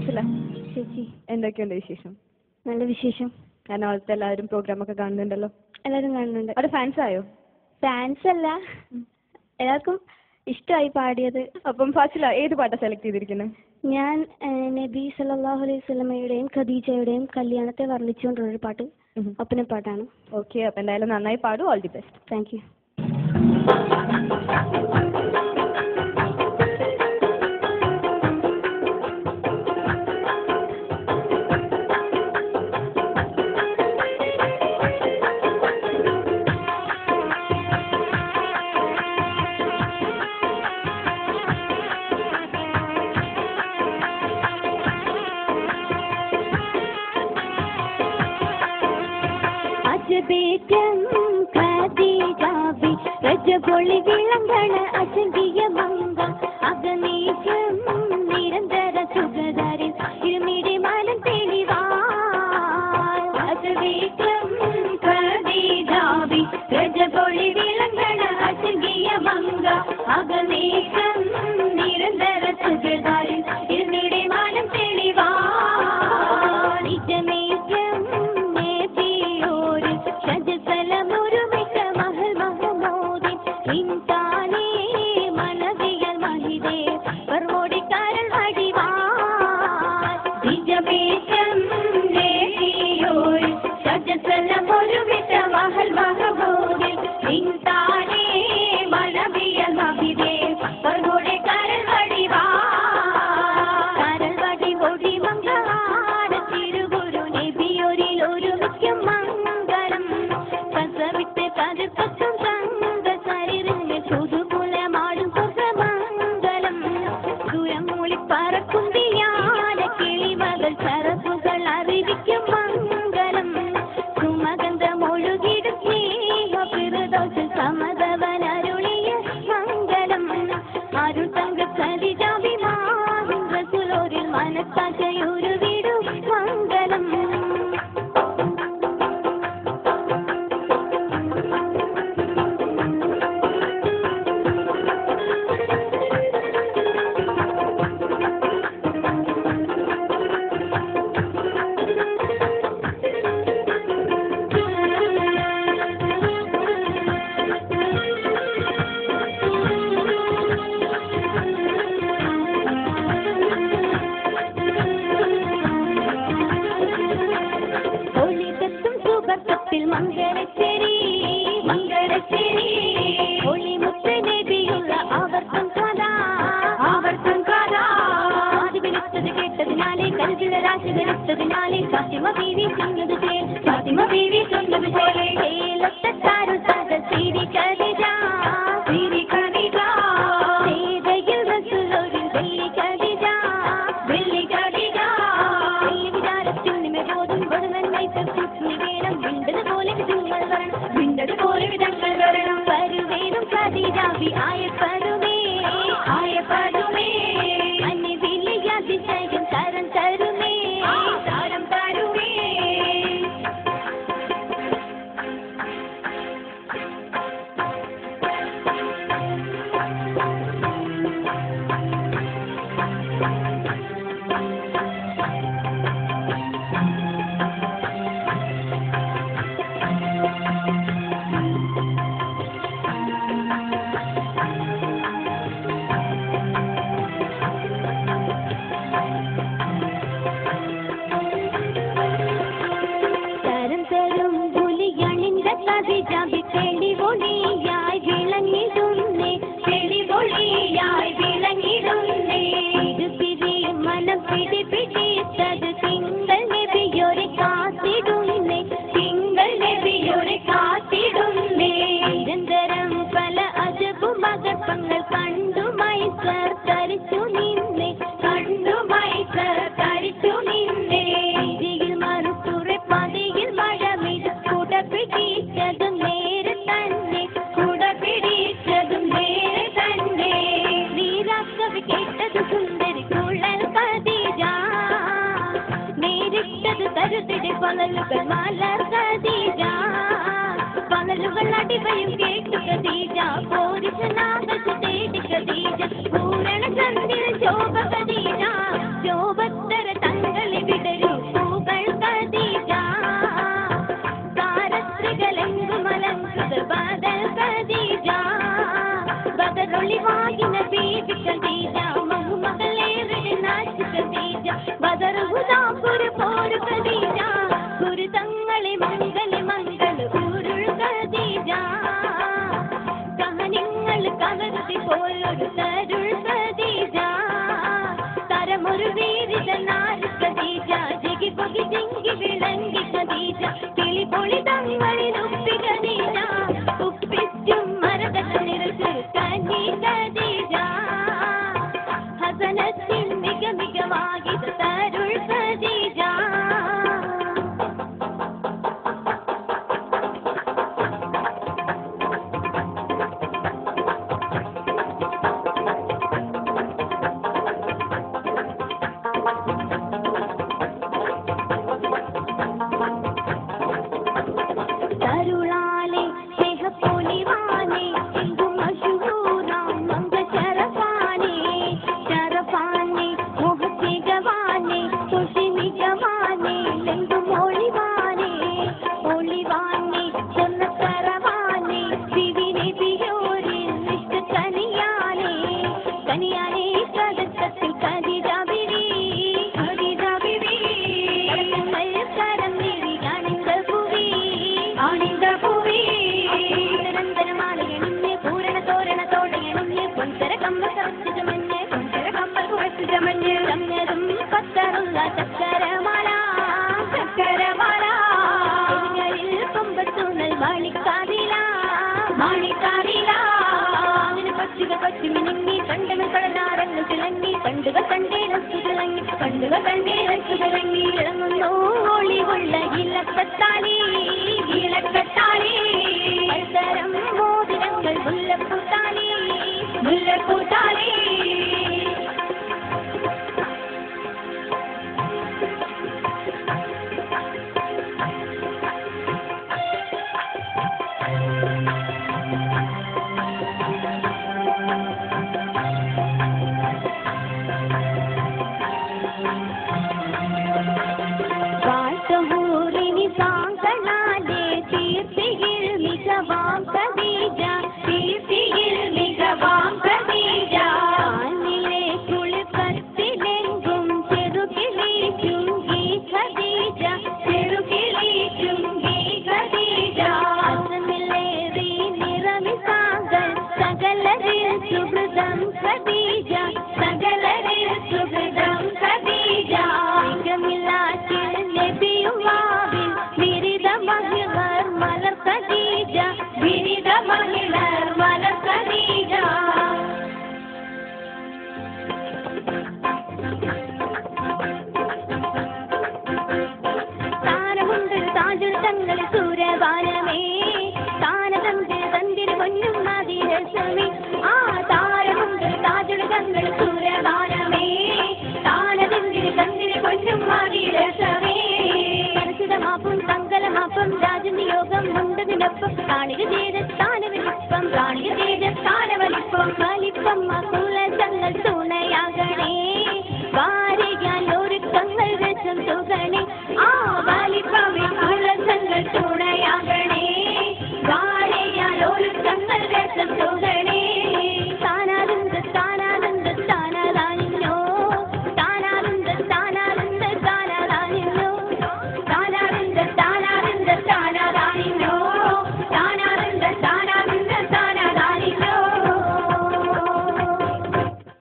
ഫാസില ചേച്ചി, എന്തൊക്കെയുണ്ട് വിശേഷം? നല്ല വിശേഷം. കാരണം അവിടുത്തെ എല്ലാവരും പ്രോഗ്രാം ഒക്കെ കാണുന്നുണ്ടല്ലോ. എല്ലാവരും കാണുന്നുണ്ട്. അവിടെ ഫാൻസ് ആയോ? ഫാൻസ് അല്ല, എല്ലാവർക്കും ഇഷ്ടമായി പാടിയത്. അപ്പം ഫാസില ഏത് പാട്ടാണ് സെലക്ട് ചെയ്തിരിക്കുന്നത്? ഞാൻ നബി സല്ലല്ലാഹു അലൈഹി വസല്ലമയുടെയും ഖദീജയുടെയും കല്യാണത്തെ വർണ്ണിച്ചുകൊണ്ടുള്ളൊരു പാട്ട്, ഒപ്പന പാട്ടാണ്. ഓക്കെ, അപ്പം എന്തായാലും നന്നായി പാടും. All the best. Thank you. രജപൊളി വിളങ്ങണ അസംഖ്യ മംഗ അഗനീശം നിരന്തര സുഖധരിൽ ഇരുമിടി മാലം തെളിവാം രജപൊളി വിളങ്ങണ അസംഖ്യ മംഗ അഗനീശം നിരന്തര സുഖധരിൽ ഇരുമിടി മാലം തെളിവാം നിജമേശം നേപിയോര് ഷജസലമൊരു പൂരണ ചന്ദ്ര ശോഭ ഖദീജ ശോഭത്തര ഹസനത്തിൻ മിക മികവാകിത് തരുൾ ഖദീജ തരുളാലെ സ്നേഹപ്പൊലിവാനെ എന്തു മശൂറാം മംഗ ശരഫാനെ ശരഫാനെ മോഹത്തികവാനെ തുഷി മികവാനെ ലെങ്കു മോളിവാനെ ഒളിവാനെ സ്വർണ്ണത്തറവാനെ വിവിനെ പിയോരിൽ നിഷ്ഠ കനിയാനെ കനിയാനെ കടത്തത്തിൽ ഖദീജ ബിവി ഖദീജ ബിവി കരം നേടി ആനന്ദ ഭൂവി ആനന്ദ ഭൂവി നിരന്തരമാലയണിഞ്ഞ് പൂരണ തോരണത്തോടെയണിഞ്ഞ് പൊൻതര കമ്മ കറച്ചു ചമഞ്ഞ് പൊൻതര കമ്മൽ കുറച്ചു ചമഞ്ഞ് ചങ്ങരും പത്തറുള്ള ചക്കരമാല ചക്കരമാല കൊമ്പത്തൂന്നൽ മാണിക്കാതില മാണിക്കാതില അങ്ങനെ പക്ഷികൾ പറ്റി മിനുങ്ങി കണ്ടകൾ കടനാരങ്ങൾ തിളങ്ങി കണ്ടുകൾ കണ്ടേലച്ചു തിളങ്ങി കണ്ടുകൾ കണ്ടേലച്ചു തിളങ്ങി ഇളങ്ങുന്നു ഒളിവുള്ള ഇലക്കത്താലി ഇലക്കത്താലി പലതരം മോതിരങ്ങൾ മുല്ലപ്പൂത്താലി മുല്ലപ്പൂത്താലി വാഴ്ത്തഹൂറിനി സാങ്കണാലേ തീർത്തിയിൽ മികവാം ഖദീജ തീർത്തിയിൽ മികവാം ഖദീജ കാനിലെ കുളിപ്പത്തിലെങ്കും ചെറുകിളി ചുങ്കി ഖദീജ ചെറുകിളി ചുങ്കി ഖദീജ അസമിലേറി നിറമിസാകൾ സകലരിൽ സുഹൃതം ഖദീജ സകലരിൽ സുഹൃതം ഖദീജ മികമില്ലാറ്റിൽ നബിയുള്ളാഹിൽ വിരിത മഹിളർ മലർ ഖദീജ വിരിത മഹിളർ മലർ ഖദീജ താരമുണ്ട് താജുൽ തങ്ങളിൽ സൂര്യവാനമേ താനതന്ത് തന്തിന് പൊന്നും നദിരസമേ ആ താരമുണ്ട് താജുൽ തങ്ങളിൽ സൂര്യവാനമേ താനതന്തിന് തന്തിന് പൊന്നും നദിരസമേ പരിശുദ്ധമാപ്പും സങ്കലമാപ്പം രാജനിയോഗം ഉണ്ടതിനൊപ്പം കാണിക ചെയ്ത സ്ഥാനവലിപ്പം കാണിക ചെയ്ത സ്ഥാനവലിപ്പം വലിപ്പം മകുല